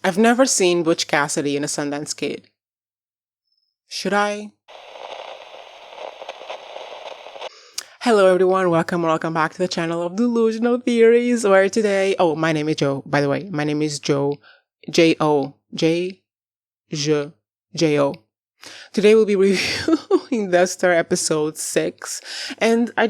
I've never seen Butch Cassidy and a Sundance Kid. Should I? Hello everyone, welcome back to the channel of Delusional Theories, where today, my name is Joe, by the way, my name is Joe, J-O, J-J-J-O. Today we'll be reviewing DUSTER episode 6, and I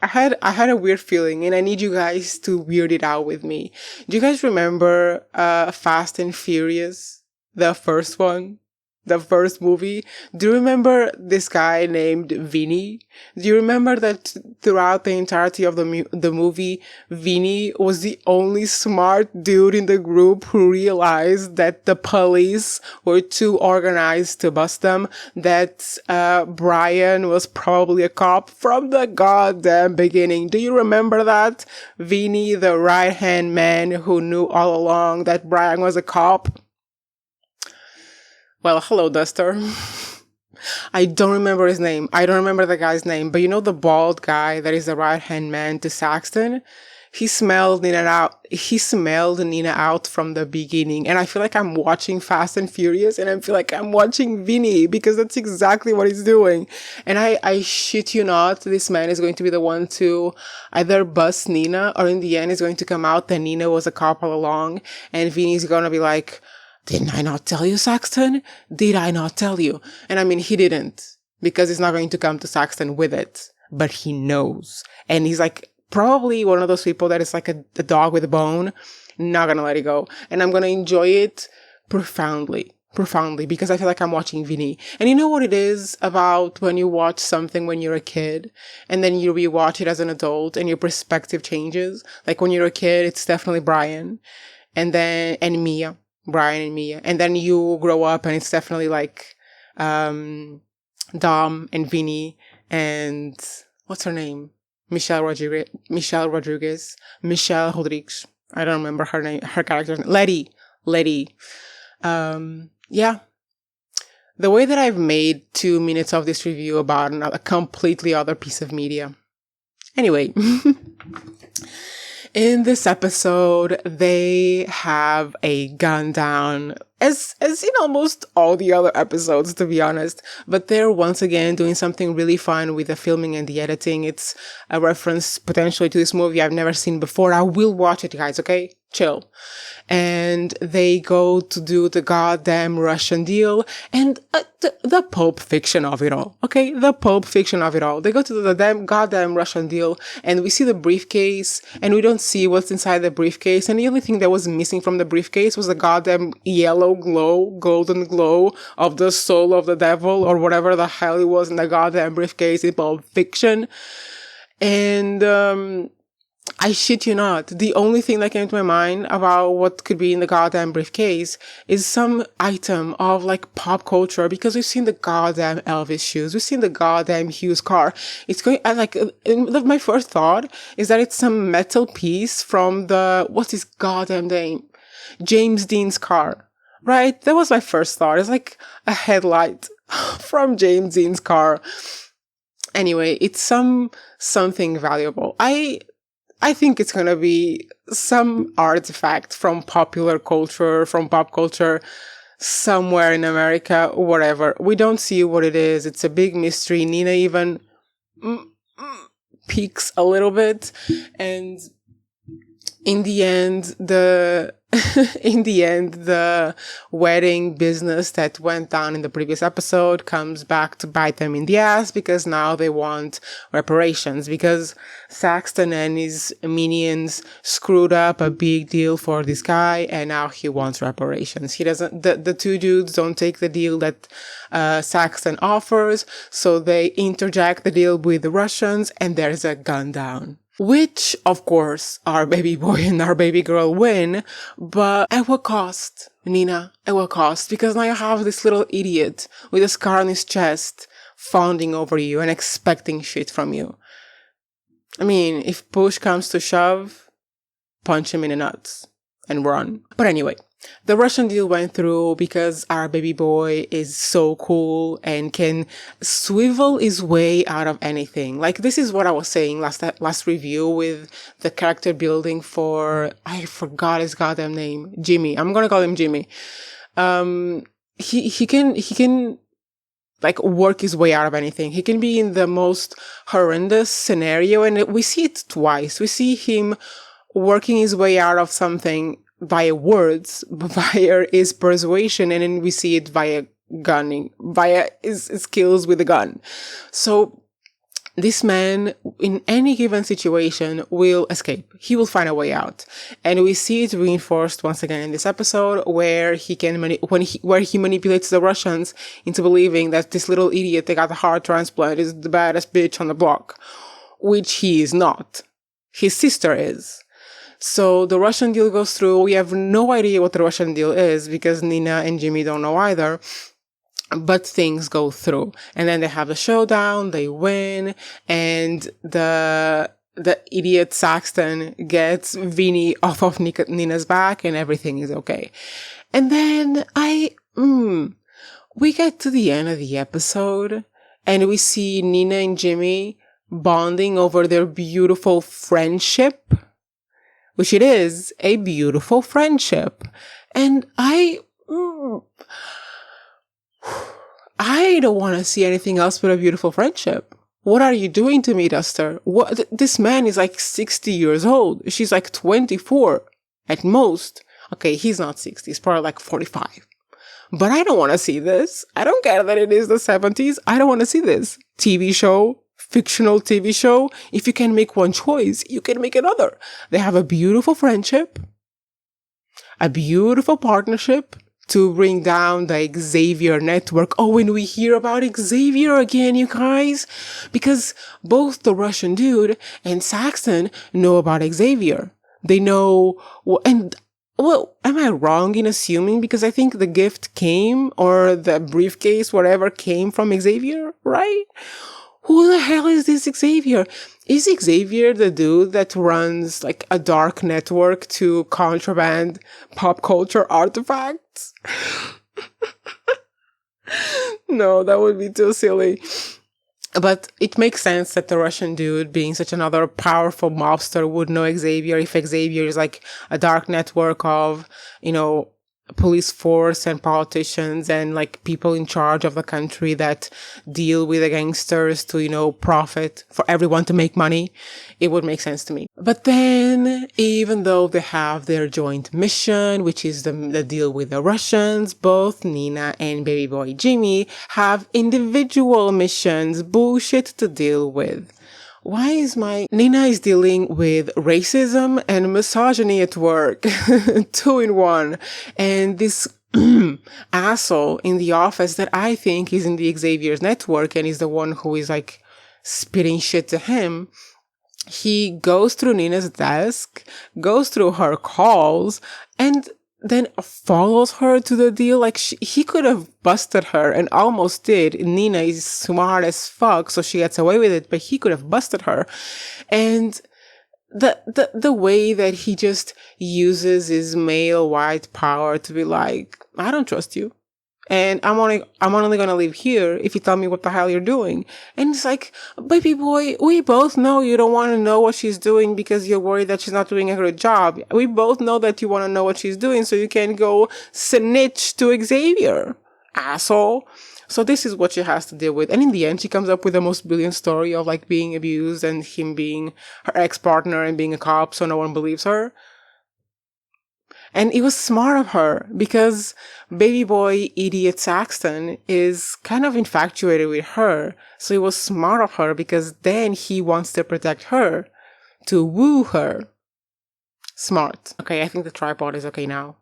had a weird feeling, and I need you guys to weird it out with me. Do you guys remember Fast and Furious, the first one? The first movie? Do you remember this guy named Vinny? Do you remember that throughout the entirety of the movie, Vinny was the only smart dude in the group who realized that the police were too organized to bust them, that Brian was probably a cop from the goddamn beginning. Do you remember that? Vinny, the right-hand man who knew all along that Brian was a cop? Well, hello, DUSTER. I don't remember his name. I don't remember the guy's name. But you know the bald guy that is the right-hand man to Saxton? He smelled Nina out. He smelled Nina out from the beginning. And I feel like I'm watching Fast and Furious, and I feel like I'm watching Vinny, because that's exactly what he's doing. And I shit you not, this man is going to be the one to either bust Nina, or in the end is going to come out that Nina was a cop all along. And Vinny's going to be like, didn't I not tell you, Saxton? Did I not tell you? And I mean, he didn't, because he's not going to come to Saxton with it, but he knows. And he's like, probably one of those people that is like a dog with a bone, not gonna let it go. And I'm gonna enjoy it profoundly, because I feel like I'm watching Vinny. And you know what it is about when you watch something when you're a kid, and then you rewatch it as an adult, and your perspective changes? Like when you're a kid, it's definitely Brian, and Mia. Brian and Mia. And then you grow up and it's definitely like Dom and Vinny and what's her name? Michelle Rodriguez. I don't remember her name, her character's name. Letty. Yeah. The way that I've made 2 minutes of this review about a completely other piece of media. Anyway. In this episode, they have a gun down, as in almost all the other episodes, to be honest. But they're once again doing something really fun with the filming and the editing. It's a reference potentially to this movie I've never seen before. I will watch it, guys, okay? Chill. And they go to do the goddamn Russian deal, and the Pulp Fiction of it all, okay? The Pulp Fiction of it all. They go to the goddamn Russian deal, and we see the briefcase, and we don't see what's inside the briefcase, and the only thing that was missing from the briefcase was the goddamn yellow glow, golden glow of the soul of the devil, or whatever the hell it was in the goddamn briefcase in Pulp Fiction. And, I shit you not, the only thing that came to my mind about what could be in the goddamn briefcase is some item of like pop culture, because we've seen the goddamn Elvis shoes, we've seen the goddamn Hughes car. It's going, my first thought is that it's some metal piece from what's his goddamn name? James Dean's car, right? That was my first thought. It's like a headlight from James Dean's car. Anyway, it's something valuable. I think it's gonna be some artifact from pop culture, somewhere in America, whatever. We don't see what it is. It's a big mystery. Nina even peeks a little bit, and in the end, the wedding business that went down in the previous episode comes back to bite them in the ass, because now they want reparations, because Saxton and his minions screwed up a big deal for this guy, and now he wants reparations. The 2 dudes don't take the deal that Saxton offers, so they interject the deal with the Russians, and there's a gun down. Which, of course, our baby boy and our baby girl win, but at what cost, Nina? At what cost? Because now you have this little idiot with a scar on his chest fawning over you and expecting shit from you. I mean, if push comes to shove, punch him in the nuts. and run. But anyway, the Russian deal went through because our baby boy is so cool and can swivel his way out of anything. Like, this is what I was saying last review with the character building for, I forgot his goddamn name, Jimmy. I'm gonna call him Jimmy. He can like work his way out of anything. He can be in the most horrendous scenario, and we see it twice. We see him working his way out of something via words, via his persuasion, and then we see it via gunning, via his skills with the gun. So this man, in any given situation, will escape. He will find a way out. And we see it reinforced once again in this episode where he manipulates the Russians into believing that this little idiot that got a heart transplant is the baddest bitch on the block, which he is not. His sister is. So the Russian deal goes through. We have no idea what the Russian deal is because Nina and Jimmy don't know either. But things go through. And then they have the showdown, they win, and the idiot Saxton gets Vinny off of Nina's back and everything is okay. And then we get to the end of the episode and we see Nina and Jimmy bonding over their beautiful friendship, which it is a beautiful friendship. And I don't want to see anything else but a beautiful friendship. What are you doing to me, Duster? This man is like 60 years old. She's like 24 at most. Okay, he's not 60. He's probably like 45. But I don't want to see this. I don't care that it is the 70s. I don't want to see this. TV show, fictional TV show. If you can make one choice, you can make another. They have a beautiful friendship, a beautiful partnership, to bring down the Xavier network. Oh, and we hear about Xavier again, you guys, because both the Russian dude and Saxton know about Xavier. They know, am I wrong in assuming? Because I think the gift came, or the briefcase, whatever, came from Xavier, right? Who the hell is this Xavier? Is Xavier the dude that runs like a dark network to contraband pop culture artifacts? No, that would be too silly. But it makes sense that the Russian dude, being such another powerful mobster, would know Xavier if Xavier is like a dark network of, police force and politicians and like people in charge of the country that deal with the gangsters to, profit, for everyone to make money. It would make sense to me. But then, even though they have their joint mission, which is the deal with the Russians, both Nina and baby boy Jimmy have individual missions, bullshit to deal with. Why is Nina is dealing with racism and misogyny at work, 2 in 1. And this asshole in the office that I think is in the Xavier's network and is the one who is like spitting shit to him. He goes through Nina's desk, goes through her calls, and then follows her to the deal. Like he could have busted her and almost did. Nina is smart as fuck, so she gets away with it, but he could have busted her. And the way that he just uses his male white power to be like, I don't trust you. And I'm only gonna leave here if you tell me what the hell you're doing. And it's like, baby boy, we both know you don't want to know what she's doing because you're worried that she's not doing a good job. We both know that you want to know what she's doing so you can go snitch to Xavier, asshole. So this is what she has to deal with. And in the end, she comes up with the most brilliant story of like being abused and him being her ex-partner and being a cop, so no one believes her. And it was smart of her because baby boy idiot Saxton is kind of infatuated with her. So it was smart of her because then he wants to protect her, to woo her. Smart. Okay, I think the tripod is okay now.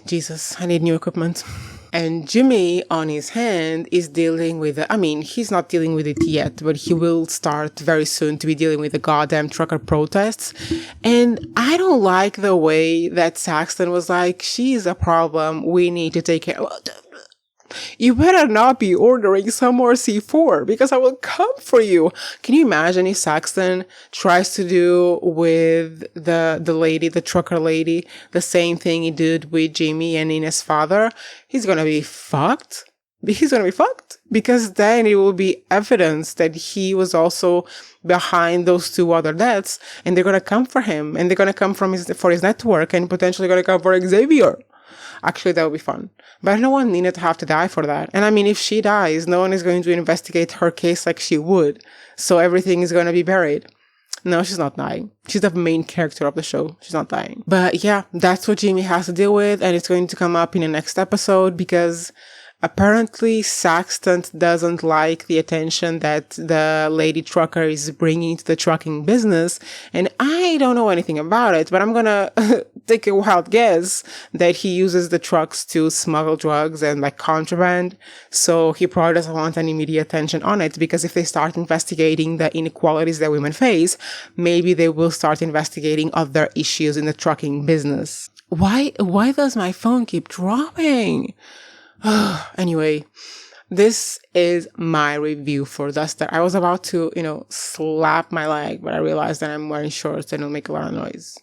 Jesus, I need new equipment. And Jimmy, on his hand, is dealing with, he's not dealing with it yet, but he will start very soon to be dealing with the goddamn trucker protests. And I don't like the way that Saxton was like, she's a problem, we need to take care of. you better not be ordering some more C4 because I will come for you. Can you imagine if Saxton tries to do with the lady, the trucker lady, the same thing he did with Jimmy and Nina's father? He's gonna be fucked. He's gonna be fucked because then it will be evidence that he was also behind those two other deaths, and they're gonna come for him, and they're gonna come for his network, and potentially gonna come for Xavier. Actually, that would be fun. But I don't want Nina to have to die for that. And I mean, if she dies, no one is going to investigate her case like she would. So everything is going to be buried. No, she's not dying. She's the main character of the show. She's not dying. But yeah, that's what Jimmy has to deal with. And it's going to come up in the next episode because apparently Saxton doesn't like the attention that the lady trucker is bringing to the trucking business. And I don't know anything about it, but I'm gonna take a wild guess that he uses the trucks to smuggle drugs and like contraband. So he probably doesn't want any media attention on it, because if they start investigating the inequalities that women face, maybe they will start investigating other issues in the trucking business. Why does my phone keep dropping? Anyway, this is my review for Duster. I was about to, slap my leg, but I realized that I'm wearing shorts and it'll make a lot of noise.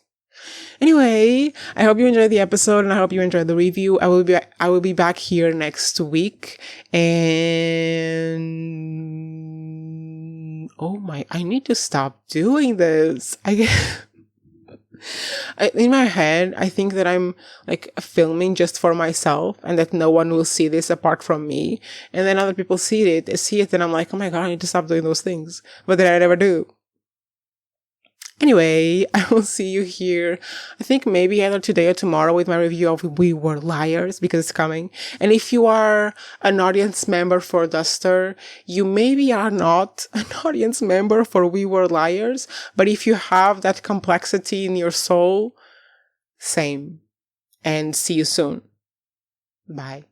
Anyway, I hope you enjoyed the episode and I hope you enjoyed the review. I will be back here next week, and I need to stop doing this. In my head, I think that I'm like filming just for myself and that no one will see this apart from me. And then other people see it and I'm like, oh my God, I need to stop doing those things. But then I never do. Anyway, I will see you here, I think maybe either today or tomorrow with my review of We Were Liars, because it's coming. And if you are an audience member for Duster, you maybe are not an audience member for We Were Liars, but if you have that complexity in your soul, same. And see you soon. Bye.